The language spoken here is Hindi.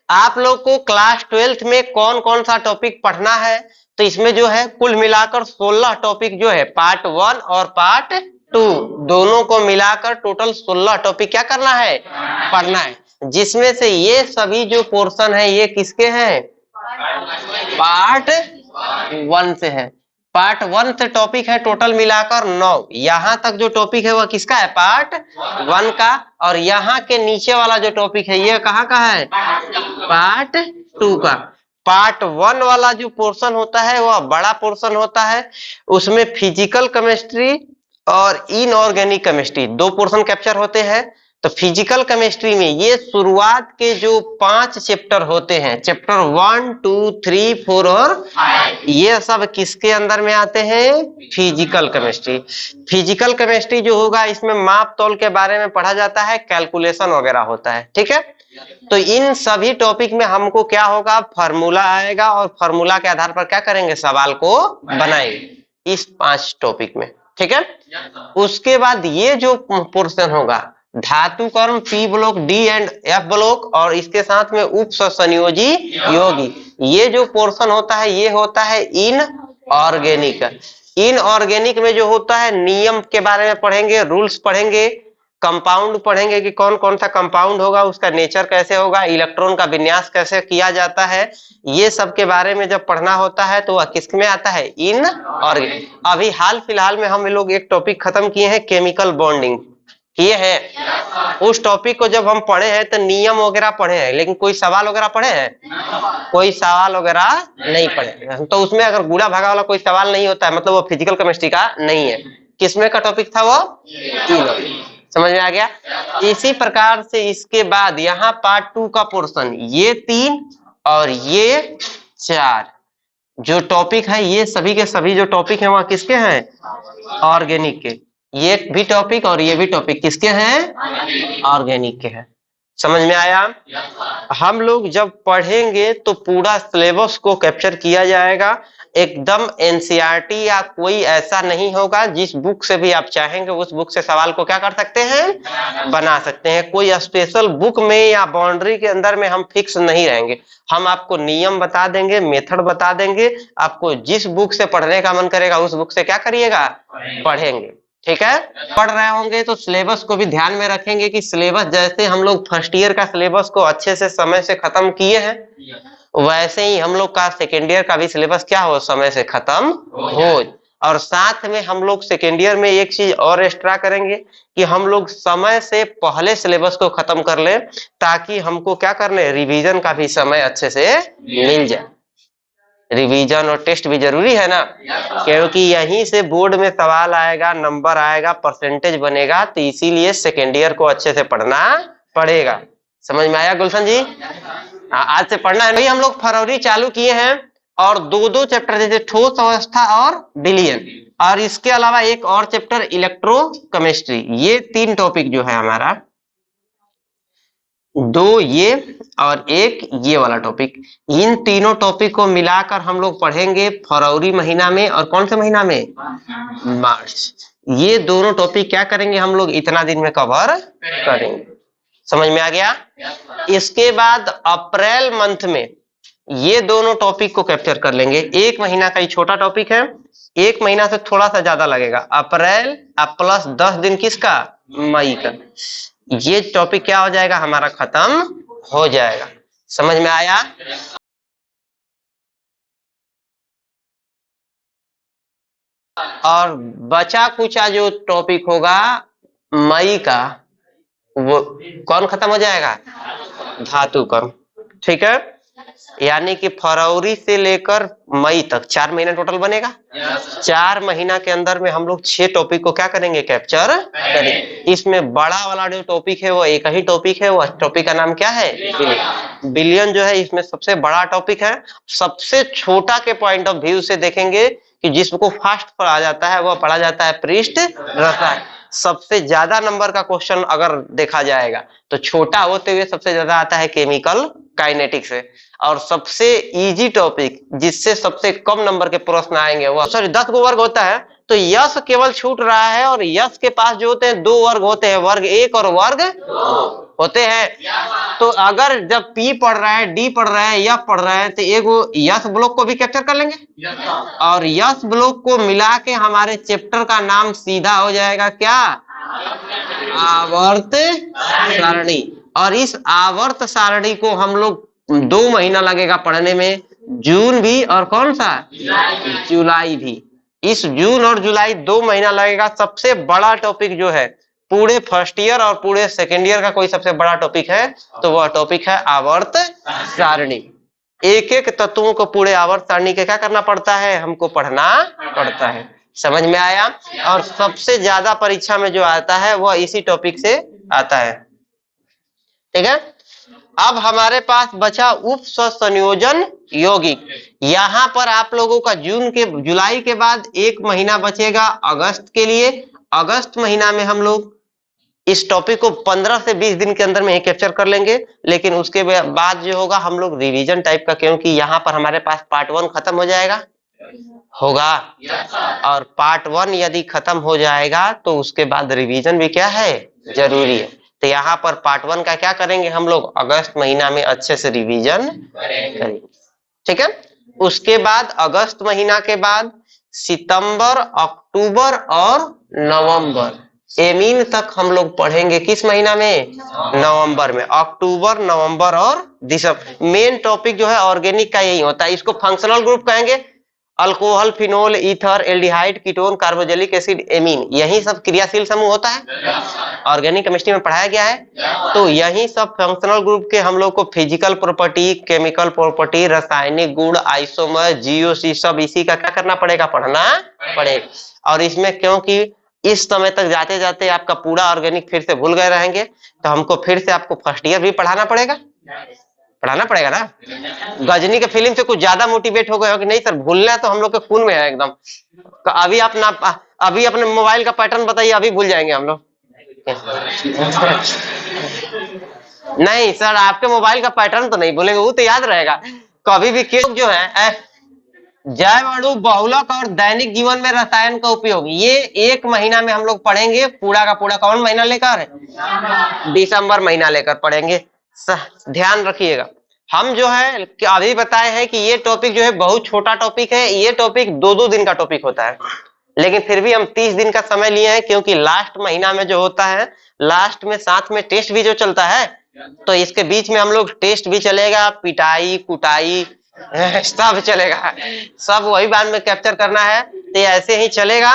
आप लोग को क्लास 12th में कौन कौन सा टॉपिक पढ़ना है, तो इसमें जो है कुल मिलाकर 16 टॉपिक जो है पार्ट 1 और पार्ट 2 दोनों को मिलाकर टोटल 16 टॉपिक क्या करना है, पढ़ना है, जिसमें से ये सभी जो पोर्शन है ये किसके हैं, पार्ट 1 से है। पार्ट 1 से टॉपिक है टोटल मिलाकर 9, यहाँ तक जो टॉपिक है वह किसका है, पार्ट 1 का, और यहाँ के नीचे वाला जो टॉपिक है ये कहाँ का है, पार्ट 2 का। पार्ट 1 वाला जो पोर्शन होता है वह बड़ा पोर्शन होता है, उसमें फिजिकल केमिस्ट्री और इनऑर्गेनिक केमिस्ट्री 2 पोर्शन कैप्चर होते हैं। तो फिजिकल केमिस्ट्री में ये शुरुआत के जो 5 चैप्टर होते हैं, चैप्टर 1, 2, 3, 4 और 5, ये सब किसके अंदर में आते हैं, फिजिकल केमिस्ट्री। फिजिकल केमिस्ट्री जो होगा इसमें माप तौल के बारे में पढ़ा जाता है, कैलकुलेशन वगैरह होता है, ठीक है। तो इन सभी टॉपिक में हमको क्या होगा, फार्मूला आएगा और फार्मूला के आधार पर क्या करेंगे, सवाल को बनाएंगे इस 5 टॉपिक में, ठीक है। उसके बाद ये जो पोर्शन होगा धातु कर्म P block, D and F block और इसके साथ में उप संयोजी योगी, ये जो पोर्शन होता है ये होता है इन ऑर्गेनिक। इन ऑर्गेनिक में जो होता है नियम के बारे में पढ़ेंगे, रूल्स पढ़ेंगे, कंपाउंड पढ़ेंगे कि कौन कौन सा कंपाउंड होगा, उसका नेचर कैसे होगा, इलेक्ट्रॉन का विन्यास कैसे किया जाता है, ये सब के बारे में जब पढ़ना होता है तो वह किस में आता है, इन ऑर्गेनिक। अभी हाल फिलहाल में हम लोग एक टॉपिक खत्म किए हैं, केमिकल बॉन्डिंग किए हैं। उस टॉपिक को जब हम पढ़े हैं तो नियम वगैरह पढ़े हैं, लेकिन कोई सवाल वगैरह पढ़े हैं, कोई सवाल वगैरह नहीं पढ़े। तो उसमें अगर गुड़ा भागा वाला कोई सवाल नहीं होता है मतलब वो फिजिकल केमिस्ट्री का नहीं है। किसमें का टॉपिक था वो, समझ में आ गया। इसी प्रकार से इसके बाद यहाँ पार्ट 2 का पोर्शन, ये 3 और ये 4 जो टॉपिक है, ये सभी के सभी जो टॉपिक है वह किसके हैं, ऑर्गेनिक के। ये भी टॉपिक और ये भी टॉपिक किसके हैं, ऑर्गेनिक के हैं। समझ में आया। हम लोग जब पढ़ेंगे तो पूरा सिलेबस को कैप्चर किया जाएगा, एकदम एनसीईआरटी या कोई ऐसा नहीं होगा, जिस बुक से भी आप चाहेंगे उस बुक से सवाल को क्या कर सकते हैं, बना सकते हैं। कोई स्पेशल बुक में या बाउंड्री के अंदर में हम फिक्स नहीं रहेंगे, हम आपको नियम बता देंगे, मेथड बता देंगे, आपको जिस बुक से पढ़ने का मन करेगा उस बुक से क्या करिएगा, पढ़ेंगे, ठीक है। पढ़ रहे होंगे तो सिलेबस को भी ध्यान में रखेंगे कि सिलेबस जैसे हम लोग फर्स्ट ईयर का सिलेबस को अच्छे से समय से खत्म किए हैं, वैसे ही हम लोग का सेकेंड ईयर का भी सिलेबस क्या हो, समय से खत्म हो। और साथ में हम लोग सेकेंड ईयर में एक चीज और एक्स्ट्रा करेंगे कि हम लोग समय से पहले सिलेबस को खत्म कर लें, ताकि हमको क्या करने, रिवीजन का भी समय अच्छे से मिल जाए। रिवीजन और टेस्ट भी जरूरी है ना, क्योंकि यहीं से बोर्ड में सवाल आएगा, नंबर आएगा, परसेंटेज बनेगा, तो इसीलिए सेकेंड ईयर को अच्छे से पढ़ना पड़ेगा। समझ में आया गुलशन जी। आज से पढ़ना है भाई। हम लोग फरवरी चालू किए हैं और 2-2 चैप्टर जैसे ठोस अवस्था और विलयन, और इसके अलावा एक और चैप्टर इलेक्ट्रोकेमिस्ट्री, ये 3 टॉपिक जो है हमारा, 2 ये और एक ये वाला टॉपिक, इन तीनों टॉपिक को मिलाकर हम लोग पढ़ेंगे फरवरी महीना में। और कौन से महीना में, मार्च। ये दोनों टॉपिक क्या करेंगे हम लोग, इतना दिन में कवर करेंगे। समझ में आ गया। इसके बाद अप्रैल मंथ में ये दोनों टॉपिक को कैप्चर कर लेंगे। 1 महीना का ही छोटा टॉपिक है, 1 महीना से थोड़ा सा ज्यादा लगेगा, अप्रैल प्लस 10 दिन किसका, मई का। ये टॉपिक क्या हो जाएगा, हमारा खत्म हो जाएगा। समझ में आया। और बचा कुचा जो टॉपिक होगा मई का, वो कौन खत्म हो जाएगा, धातु कर्म, ठीक है। यानी कि फरवरी से लेकर मई तक 4 महीना टोटल बनेगा। 4 महीना के अंदर में हम लोग 6 टॉपिक को क्या करेंगे, कैप्चर करेंगे। इसमें बड़ा वाला जो टॉपिक है वो एक ही टॉपिक है, वो टॉपिक का नाम क्या है, बिलियन। बिलियन जो है इसमें सबसे बड़ा टॉपिक है। सबसे छोटा के पॉइंट ऑफ व्यू से देखेंगे कि जिसको फास्ट पढ़ा जाता है वह पढ़ा जाता है पृष्ठ रसायन। सबसे ज्यादा नंबर का क्वेश्चन अगर देखा जाएगा तो छोटा होते हुए सबसे ज्यादा आता है केमिकल काइनेटिक्स है। और सबसे इजी टॉपिक जिससे सबसे कम नंबर के प्रश्न आएंगे वो, सॉरी 10 गो वर्ग होता है तो यश केवल छूट रहा है, और यश के पास जो होते हैं 2 वर्ग होते हैं, वर्ग 1 और वर्ग 2 होते हैं। तो अगर जब पी पढ़ रहा है, डी पढ़ रहा है, एफ पढ़ रहा है, तो एगो यश ब्लॉक को भी कैप्चर कर लेंगे, और यश ब्लॉक को मिला के हमारे चैप्टर का नाम सीधा हो जाएगा क्या, आवर्त सारणी। और इस आवर्त सारणी को हम लोग 2 महीना लगेगा पढ़ने में, जून भी और कौन सा जुलाई भी। इस जून और जुलाई 2 महीना लगेगा। सबसे बड़ा टॉपिक जो है पूरे फर्स्ट ईयर और पूरे सेकेंड ईयर का कोई सबसे बड़ा टॉपिक है तो वह टॉपिक है आवर्त सारणी। एक एक तत्वों को पूरे आवर्त सारणी के क्या करना पड़ता है, हमको पढ़ना पड़ता है। समझ में आया। और सबसे ज्यादा परीक्षा में जो आता है वह इसी टॉपिक से आता है। ठीक है। अब हमारे पास बचा उप संयोजन यौगिक। यहाँ पर आप लोगों का जुलाई के बाद 1 महीना बचेगा अगस्त के लिए। अगस्त महीना में हम लोग इस टॉपिक को 15 से 20 दिन के अंदर में ही कैप्चर कर लेंगे। लेकिन उसके बाद जो होगा हम लोग रिवीजन टाइप का, क्योंकि यहाँ पर हमारे पास पार्ट 1 खत्म हो जाएगा होगा, और पार्ट 1 यदि खत्म हो जाएगा तो उसके बाद रिवीजन भी क्या है, जरूरी है। तो यहाँ पर पार्ट 1 का क्या करेंगे हम लोग, अगस्त महीना में अच्छे से रिवीजन करेंगे। ठीक है। उसके बाद अगस्त महीना के बाद सितंबर, अक्टूबर और नवंबर, एमीन तक हम लोग पढ़ेंगे। किस महीना में, नवंबर में। अक्टूबर, नवंबर और दिसंबर। मेन टॉपिक जो है ऑर्गेनिक का यही होता है। इसको फंक्शनल ग्रुप कहेंगे। Alcohol, phenol, ether, aldehyde, ketone, carboxylic acid, amine, यही सब क्रियाशील समूह होता है। ऑर्गेनिक केमिस्ट्री में पढ़ाया गया है। तो यही सब फंक्शनल ग्रुप के हम लोग को फिजिकल प्रॉपर्टी, केमिकल प्रॉपर्टी, रासायनिक गुण, आइसोमर, जीओसी, सब इसी का क्या करना पड़ेगा, पढ़ना पड़ेगा। और इसमें क्योंकि इस समय तक जाते जाते आपका पूरा ऑर्गेनिक फिर से भूल गए रहेंगे, तो हमको फिर से आपको फर्स्ट ईयर भी पढ़ाना पड़ेगा ना। गजनी के फिल्म से कुछ ज्यादा मोटिवेट हो गए हो कि नहीं सर, भूलना तो हम लोग के खून में है एकदम। अभी अपने मोबाइल का पैटर्न बताइए, अभी भूल जाएंगे हम लोग। नहीं सर, आपके मोबाइल का पैटर्न तो नहीं भूलेंगे, वो तो याद रहेगा कभी भी। जो है जैव अणु, बहुलक और दैनिक जीवन में रसायन का उपयोग, ये 1 महीना में हम लोग पढ़ेंगे पूरा का पूरा। कौन महीना लेकर, दिसंबर महीना लेकर पढ़ेंगे। ध्यान रखिएगा। हम जो है अभी बताए हैं कि ये टॉपिक जो है बहुत छोटा टॉपिक है। ये टॉपिक 2-2 दिन का टॉपिक होता है, लेकिन फिर भी हम 30 दिन का समय लिए हैं, क्योंकि लास्ट महीना में जो होता है, लास्ट में साथ में टेस्ट भी जो चलता है, तो इसके बीच में हम लोग टेस्ट भी चलेगा, पिटाई कुटाई सब चलेगा। सब वही बार में कैप्चर करना है, तो ऐसे ही चलेगा।